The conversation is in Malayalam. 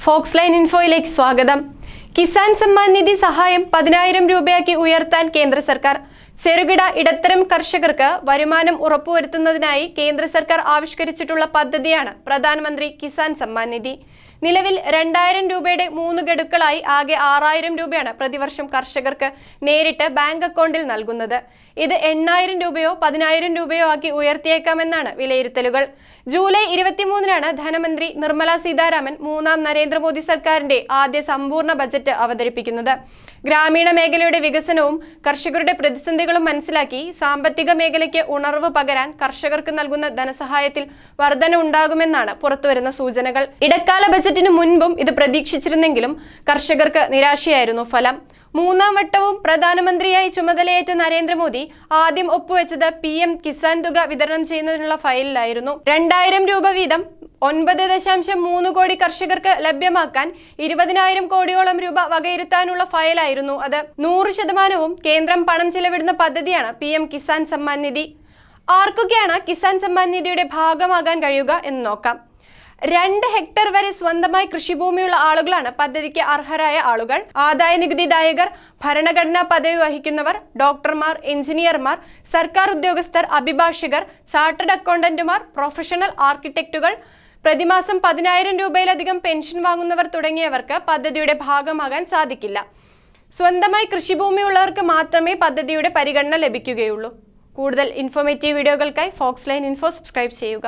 ഫോക്സ് ലൈൻ ഇൻഫോയിലേക്ക് സ്വാഗതം. കിസാൻ സമ്മാൻ നിധി സഹായം 10,000 രൂപയാക്കി ഉയർത്താൻ കേന്ദ്ര സർക്കാർ. ചെറുകിട ഇടത്തരം കർഷകർക്ക് വരുമാനം ഉറപ്പുവരുത്തുന്നതിനായി കേന്ദ്ര സർക്കാർ ആവിഷ്കരിച്ചിട്ടുള്ള പദ്ധതിയാണ് പ്രധാനമന്ത്രി കിസാൻ സമ്മാൻ നിധി. നിലവിൽ 2,000 രൂപയുടെ 3 ഗഡുക്കളായി ആകെ 6,000 രൂപയാണ് പ്രതിവർഷം കർഷകർക്ക് നേരിട്ട് ബാങ്ക് അക്കൗണ്ടിൽ നൽകുന്നത്. ഇത് 8,000 രൂപയോ 10,000 രൂപയോ ആക്കി ഉയർത്തിയേക്കാമെന്നാണ് വിലയിരുത്തലുകൾ. ജൂലൈ 23-നാണ് ധനമന്ത്രി നിർമ്മല സീതാരാമൻ 3ാം നരേന്ദ്രമോദി സർക്കാരിന്റെ ആദ്യ സമ്പൂർണ്ണ ബജറ്റ് അവതരിപ്പിക്കുന്നത്. ഗ്രാമീണ മേഖലയുടെ വികസനവും കർഷകരുടെ പ്രതിസന്ധികളും മനസ്സിലാക്കി സാമ്പത്തിക മേഖലയ്ക്ക് ഉണർവ് പകരാൻ കർഷകർക്ക് നൽകുന്ന ധനസഹായത്തിൽ വർധന ഉണ്ടാകുമെന്നാണ് പുറത്തുവരുന്ന സൂചനകൾ. ഇടക്കാല ബജറ്റിന് മുൻപും ഇത് പ്രതീക്ഷിച്ചിരുന്നെങ്കിലും കർഷകർക്ക് നിരാശയായിരുന്നു ഫലം. 3ാം വട്ടവും പ്രധാനമന്ത്രിയായി ചുമതലയേറ്റ നരേന്ദ്രമോദി ആദ്യം ഒപ്പുവെച്ചത് PM കിസാൻ തുക വിതരണം ചെയ്യുന്നതിനുള്ള ഫയലിലായിരുന്നു. 2,000 രൂപ വീതം 9.3 കോടി കർഷകർക്ക് ലഭ്യമാക്കാൻ 20,000 കോടിയോളം രൂപ വകയിരുത്താനുള്ള ഫയലായിരുന്നു അത്. 100% കേന്ദ്രം പണം ചെലവിടുന്ന പദ്ധതിയാണ് PM കിസാൻ സമ്മാൻ നിധി. ആർക്കൊക്കെയാണ് കിസാൻ സമ്മാൻ നിധിയുടെ ഭാഗമാകാൻ കഴിയുക എന്ന് നോക്കാം. 2 ഹെക്ടർ വരെ സ്വന്തമായി കൃഷിഭൂമിയുള്ള ആളുകളാണ് പദ്ധതിക്ക് അർഹരായ ആളുകൾ. ആദായ നികുതിദായകർ, ഭരണഘടനാ പദവി വഹിക്കുന്നവർ, ഡോക്ടർമാർ, എഞ്ചിനീയർമാർ, സർക്കാർ ഉദ്യോഗസ്ഥർ, അഭിഭാഷകർ, ചാർട്ടേഡ് അക്കൗണ്ടന്റുമാർ, പ്രൊഫഷണൽ ആർക്കിടെക്റ്റുകൾ, പ്രതിമാസം 10,000 രൂപയിലധികം പെൻഷൻ വാങ്ങുന്നവർ തുടങ്ങിയവർക്ക് പദ്ധതിയുടെ ഭാഗമാകാൻ സാധിക്കില്ല. സ്വന്തമായി കൃഷിഭൂമിയുള്ളവർക്ക് മാത്രമേ പദ്ധതിയുടെ പരിഗണന ലഭിക്കുകയുള്ളൂ. കൂടുതൽ ഇൻഫോർമേറ്റീവ് വീഡിയോകൾക്കായി ഫോക്സ് ലൈൻ ഇൻഫോ സബ്സ്ക്രൈബ് ചെയ്യുക.